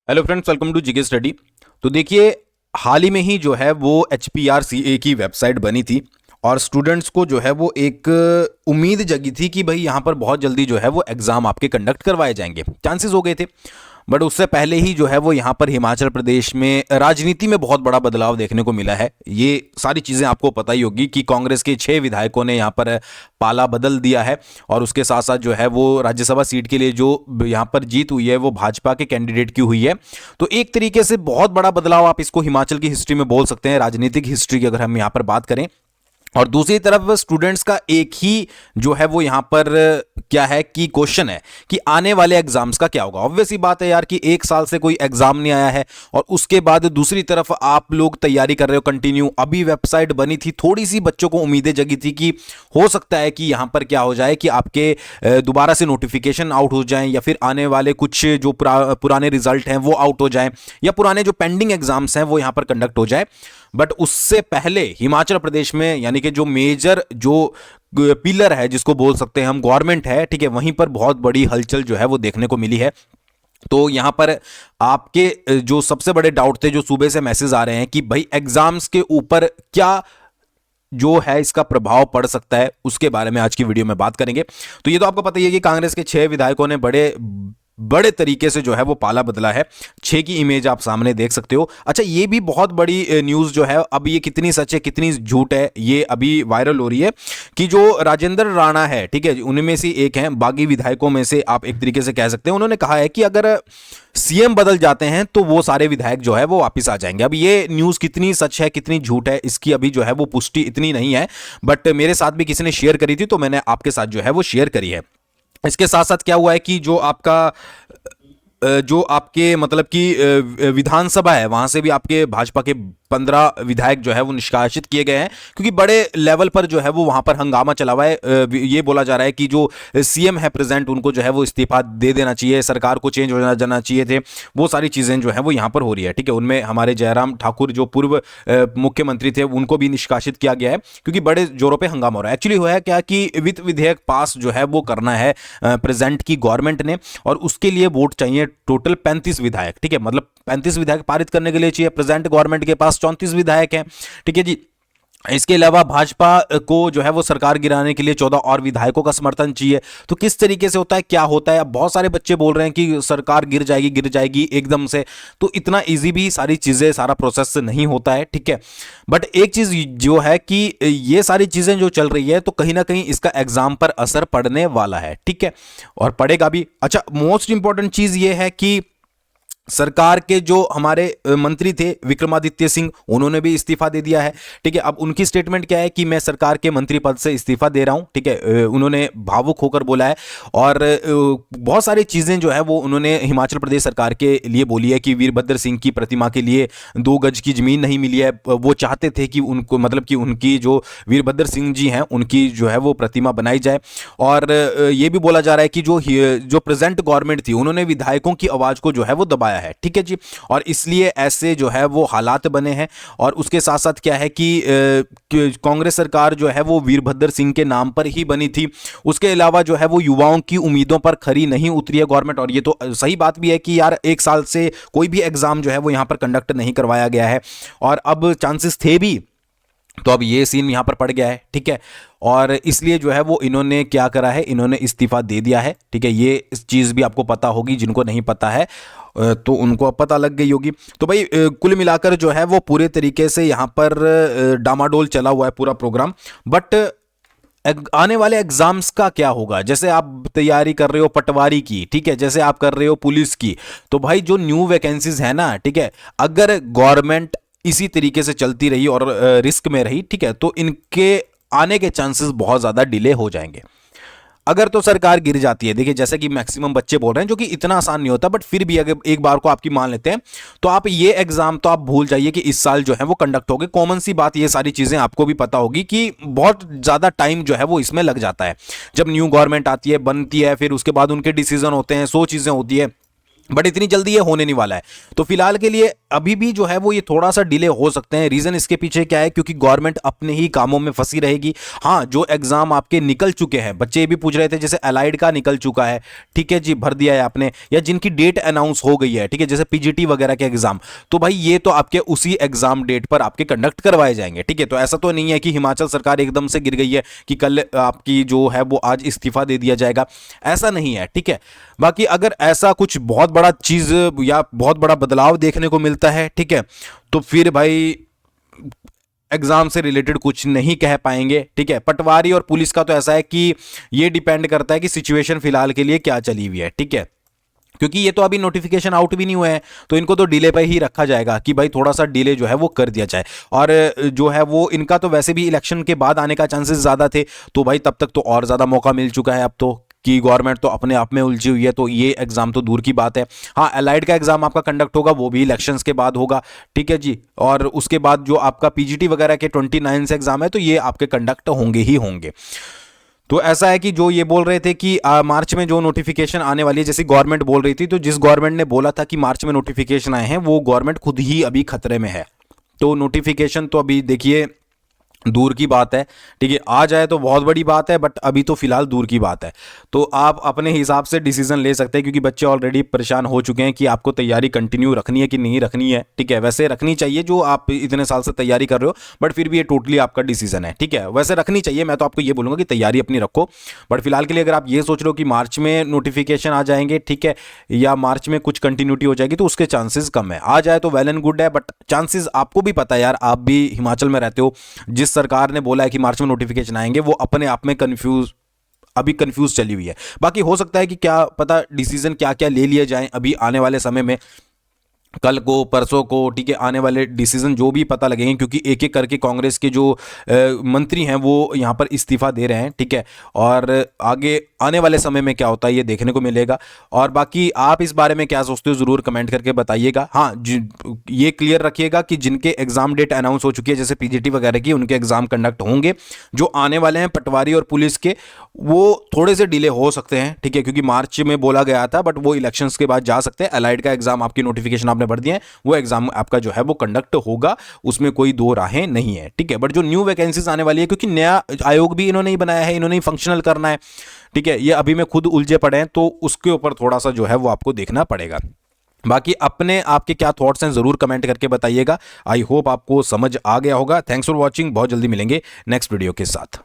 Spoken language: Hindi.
Hello friends, welcome to GK study. तो देखिए, हाल ही में ही जो है वो HPRCA की वेबसाइट बनी थी और स्टूडेंट्स को जो है वो एक उम्मीद जगी थी कि भाई यहाँ पर बहुत जल्दी जो है वो एग्ज़ाम आपके कंडक्ट करवाए जाएंगे, चांसेस हो गए थे। बट उससे पहले ही जो है वो यहाँ पर हिमाचल प्रदेश में राजनीति में बहुत बड़ा बदलाव देखने को मिला है। ये सारी चीज़ें आपको पता ही होगी कि कांग्रेस के 6 विधायकों ने यहाँ पर पाला बदल दिया है और उसके साथ साथ जो है वो राज्यसभा सीट के लिए जो यहाँ पर जीत हुई है वो भाजपा के कैंडिडेट की हुई है। तो एक तरीके से बहुत बड़ा बदलाव आप इसको हिमाचल की हिस्ट्री में बोल सकते हैं, राजनीतिक हिस्ट्री की अगर हम यहाँ पर बात करें। और दूसरी तरफ स्टूडेंट्स का एक ही जो है वो यहाँ पर क्या है कि क्वेश्चन है कि आने वाले एग्जाम्स का क्या होगा। ऑब्वियस ही बात है यार कि एक साल से कोई एग्जाम नहीं आया है और उसके बाद दूसरी तरफ आप लोग तैयारी कर रहे हो कंटिन्यू। अभी वेबसाइट बनी थी, थोड़ी सी बच्चों को उम्मीदें जगी थी कि हो सकता है कि यहाँ पर क्या हो जाए कि आपके दोबारा से नोटिफिकेशन आउट हो जाएं या फिर आने वाले कुछ जो पुराने रिजल्ट हैं वो आउट हो जाएं या पुराने जो पेंडिंग एग्जाम्स हैं वो यहाँ पर कंडक्ट हो जाए। बट उससे पहले हिमाचल प्रदेश में यानी कि जो मेजर जो पिलर है जिसको बोल सकते हैं हम गवर्नमेंट है, ठीक है, वहीं पर बहुत बड़ी हलचल जो है वो देखने को मिली है। तो यहां पर आपके जो सबसे बड़े डाउट थे, जो सूबे से मैसेज आ रहे हैं कि भाई एग्जाम्स के ऊपर क्या जो है इसका प्रभाव पड़ सकता है, उसके बारे में आज की वीडियो में बात करेंगे। तो ये तो आपको पता ही है कि कांग्रेस के 6 विधायकों ने बड़े तरीके से जो है वो पाला बदला है। 6 की इमेज आप सामने देख सकते हो। अच्छा, ये भी बहुत बड़ी न्यूज़ जो है, अब ये कितनी सच है कितनी झूठ है ये अभी वायरल हो रही है कि जो राजेंद्र राणा है, ठीक है, उनमें से एक हैं, बागी विधायकों में से आप एक तरीके से कह सकते हैं। उन्होंने कहा है कि अगर सीएम बदल जाते हैं तो वो सारे विधायक जो है वो वापस आ जाएंगे। अब ये न्यूज़ कितनी सच है कितनी झूठ है इसकी अभी जो है वो पुष्टि इतनी नहीं है, बट मेरे साथ भी किसी ने शेयर करी थी तो मैंने आपके साथ जो है वो शेयर करी है। इसके साथ साथ क्या हुआ है कि जो आपके मतलब कि विधानसभा है वहां से भी आपके भाजपा के 15 विधायक जो है वो निष्कासित किए गए हैं, क्योंकि बड़े लेवल पर जो है वो वहां पर हंगामा चला हुआ है। ये बोला जा रहा है कि जो सीएम है प्रेजेंट, उनको जो है वो इस्तीफा दे देना चाहिए, सरकार को चेंज हो जाना चाहिए थे। वो सारी चीजें जो है वो यहाँ पर हो रही है, ठीक है। उनमें हमारे जयराम ठाकुर जो पूर्व मुख्यमंत्री थे उनको भी निष्कासित किया गया है, क्योंकि बड़े जोरों पर हंगामा हो रहा है। एक्चुअली हुआ है क्या कि वित्त विधेयक पास जो है वो करना है प्रेजेंट की गवर्नमेंट ने, और उसके लिए वोट चाहिए टोटल 35 विधायक, ठीक है। मतलब 35 विधायक पारित करने के लिए चाहिए, प्रेजेंट गवर्नमेंट के पास 34 विधायक हैं, ठीक है जी। इसके अलावा भाजपा को जो है वो सरकार गिराने के लिए 14 और विधायकों का समर्थन चाहिए। तो किस तरीके से होता है, क्या होता है? अब बहुत सारे बच्चे बोल रहे हैं कि सरकार गिर जाएगी एकदम से। तो इतना इजी भी सारी चीजें, सारा प्रोसेस नहीं होता है, ठीक है। बट एक चीज जो है कि ये सारी चीजें जो चल रही है तो कहीं ना कहीं इसका एग्जाम पर असर पड़ने वाला है, ठीक है, और पड़ेगा भी। अच्छा, मोस्ट इंपॉर्टेंट चीज ये है कि सरकार के जो हमारे मंत्री थे विक्रमादित्य सिंह, उन्होंने भी इस्तीफा दे दिया है, ठीक है। अब उनकी स्टेटमेंट क्या है कि मैं सरकार के मंत्री पद से इस्तीफा दे रहा हूं, ठीक है। उन्होंने भावुक होकर बोला है और बहुत सारी चीजें जो है वो उन्होंने हिमाचल प्रदेश सरकार के लिए बोली है कि वीरभद्र सिंह की प्रतिमा के लिए 2 गज की जमीन नहीं मिली है। वो चाहते थे कि उनको मतलब कि उनकी जो वीरभद्र सिंह जी हैं उनकी जो है वो प्रतिमा बनाई जाए। और ये भी बोला जा रहा है कि जो प्रेजेंट गवर्नमेंट थी उन्होंने विधायकों की आवाज को जो है वो दबाया है, ठीक है जी। और इसलिए ऐसे जो है वो हालात बने हैं। और उसके साथ साथ क्या है कि कांग्रेस सरकार जो है वो वीरभद्र सिंह के नाम पर ही बनी थी। उसके अलावा जो है वो युवाओं की उम्मीदों पर खरी नहीं उतरी है गवर्नमेंट। और ये तो सही बात भी है कि यार एक साल से कोई भी एग्जाम जो है वो यहां पर कंडक्ट नहीं करवाया गया है और अब चांसेस थे भी, तो अब ये सीन यहां पर पड़ गया है, ठीक है। और इसलिए जो है वो इन्होंने क्या करा है, इन्होंने इस्तीफा दे दिया है, ठीक है। ये चीज़ भी आपको पता होगी, जिनको नहीं पता है तो उनको अब पता लग गई होगी। तो भाई कुल मिलाकर जो है वो पूरे तरीके से यहाँ पर डामाडोल चला हुआ है पूरा प्रोग्राम। बट आने वाले एग्जाम्स का क्या होगा? जैसे आप तैयारी कर रहे हो पटवारी की, ठीक है, जैसे आप कर रहे हो पुलिस की, तो भाई जो न्यू वैकेंसीज है ना, ठीक है, अगर गवर्नमेंट इसी तरीके से चलती रही और रिस्क में रही, ठीक है, तो इनके आने के चांसेस बहुत ज्यादा डिले हो जाएंगे। अगर तो सरकार गिर जाती है, देखिए जैसे कि मैक्सिमम बच्चे बोल रहे हैं, जो कि इतना आसान नहीं होता, बट फिर भी अगर एक बार को आपकी मान लेते हैं तो आप ये एग्जाम तो आप भूल जाइए कि इस साल जो है वो कंडक्ट होगे। कॉमन सी बात, ये सारी चीजें आपको भी पता होगी कि बहुत ज्यादा टाइम जो है वो इसमें लग जाता है। जब न्यू गवर्नमेंट आती है, बनती है, फिर उसके बाद उनके डिसीजन होते हैं, 100 चीजें होती है, बट इतनी जल्दी ये होने नहीं वाला है। तो फिलहाल के लिए अभी भी जो है वो ये थोड़ा सा डिले हो सकते हैं। रीजन इसके पीछे क्या है, क्योंकि गवर्नमेंट अपने ही कामों में फंसी रहेगी। हाँ, जो एग्जाम आपके निकल चुके हैं, बच्चे ये भी पूछ रहे थे जैसे अलाइड का निकल चुका है, ठीक है जी, भर दिया है आपने, या जिनकी डेट अनाउंस हो गई है, ठीक है, जैसे पीजीटी वगैरह के एग्जाम, तो भाई ये तो आपके उसी एग्जाम डेट पर आपके कंडक्ट करवाए जाएंगे, ठीक है। तो ऐसा तो नहीं है कि हिमाचल सरकार एकदम से गिर गई है कि कल आपकी जो है वो आज इस्तीफा दे दिया जाएगा, ऐसा नहीं है, ठीक है। बाकी अगर ऐसा कुछ बहुत बड़ा चीज या बहुत बड़ा बदलाव देखने को मिलता है, ठीक है, तो फिर भाई एग्जाम से रिलेटेड कुछ नहीं कह पाएंगे, ठीक है। पटवारी और पुलिस का तो ऐसा है कि ये डिपेंड करता है कि सिचुएशन फिलहाल के लिए क्या चली हुई है, ठीक है, क्योंकि ये तो अभी नोटिफिकेशन आउट भी नहीं हुए हैं, तो इनको तो डिले पे ही रखा जाएगा कि भाई थोड़ा सा डिले जो है वो कर दिया जाए। और जो है वो इनका तो वैसे भी इलेक्शन के बाद आने का चांसेस ज़्यादा थे, तो भाई तब तक तो और ज़्यादा मौका मिल चुका है अब तो, कि गवर्नमेंट तो अपने आप में उलझी हुई है, तो ये एग्जाम तो दूर की बात है। हाँ, एलाइड का एग्जाम आपका कंडक्ट होगा, वो भी इलेक्शंस के बाद होगा, ठीक है जी। और उसके बाद जो आपका पीजीटी वगैरह के 29 से एग्जाम है, तो ये आपके कंडक्ट होंगे ही होंगे। तो ऐसा है कि जो ये बोल रहे थे कि मार्च में जो नोटिफिकेशन आने वाली है, जैसी गवर्नमेंट बोल रही थी, तो जिस गवर्नमेंट ने बोला था कि मार्च में नोटिफिकेशन आए हैं, वो गवर्नमेंट खुद ही अभी खतरे में है। तो नोटिफिकेशन तो अभी देखिए दूर की बात है, ठीक है, आ जाए तो बहुत बड़ी बात है, बट अभी तो फिलहाल दूर की बात है। तो आप अपने हिसाब से डिसीजन ले सकते हैं, क्योंकि बच्चे ऑलरेडी परेशान हो चुके हैं कि आपको तैयारी कंटिन्यू रखनी है कि नहीं रखनी है, ठीक है। वैसे रखनी चाहिए, जो आप इतने साल से तैयारी कर रहे हो, बट फिर भी ये टोटली आपका डिसीजन है, ठीक है। वैसे रखनी चाहिए, मैं तो आपको ये बोलूँगा कि तैयारी अपनी रखो, बट फिलहाल के लिए अगर आप ये सोच रहे हो कि मार्च में नोटिफिकेशन आ जाएंगे, ठीक है, या मार्च में कुछ कंटिन्यूटी हो जाएगी, तो उसके चांसेस कम है। आ जाए तो वेल एंड गुड है, बट चांसेस आपको भी पता है यार, आप भी हिमाचल में रहते हो, जिस सरकार ने बोला कि मार्च में नोटिफिकेशन आएंगे, वो अपने आप में अभी कंफ्यूज चली हुई है। बाकी हो सकता है कि क्या पता डिसीजन क्या क्या ले लिए जाएं अभी आने वाले समय में, कल को, परसों को, ठीक है, आने वाले डिसीजन जो भी पता लगेंगे, क्योंकि एक एक करके कांग्रेस के जो मंत्री हैं वो यहाँ पर इस्तीफा दे रहे हैं, ठीक है। और आगे आने वाले समय में क्या होता है ये देखने को मिलेगा। और बाकी आप इस बारे में क्या सोचते हो ज़रूर कमेंट करके बताइएगा। हाँ, ये क्लियर रखिएगा कि जिनके एग्जाम डेट अनाउंस हो चुकी है, जैसे पीजीटी वगैरह की, उनके एग्जाम कंडक्ट होंगे। जो आने वाले हैं पटवारी और पुलिस के, वो थोड़े से डिले हो सकते हैं, ठीक है, क्योंकि मार्च में बोला गया था, बट वो इलेक्शंस के बाद जा सकते हैं। अलाइड का एग्जाम आपकी नोटिफिकेशन आपने भर दिया है, वो एग्जाम आपका जो है वो कंडक्ट होगा, उसमें कोई दो राहें नहीं है, ठीक है। बट जो न्यू वैकेंसीज आने वाली है, क्योंकि नया आयोग भी इन्होंने ही बनाया है, इन्होंने ही फंक्शनल करना है, ठीक है, ये अभी में खुद उलझे पड़े हैं, तो उसके ऊपर थोड़ा सा जो है वो आपको देखना पड़ेगा। बाकी अपने आपके क्या थॉट्स हैं ज़रूर कमेंट करके बताइएगा। आई होप आपको समझ आ गया होगा। थैंक्स फॉर वॉचिंग, बहुत जल्दी मिलेंगे नेक्स्ट वीडियो के साथ।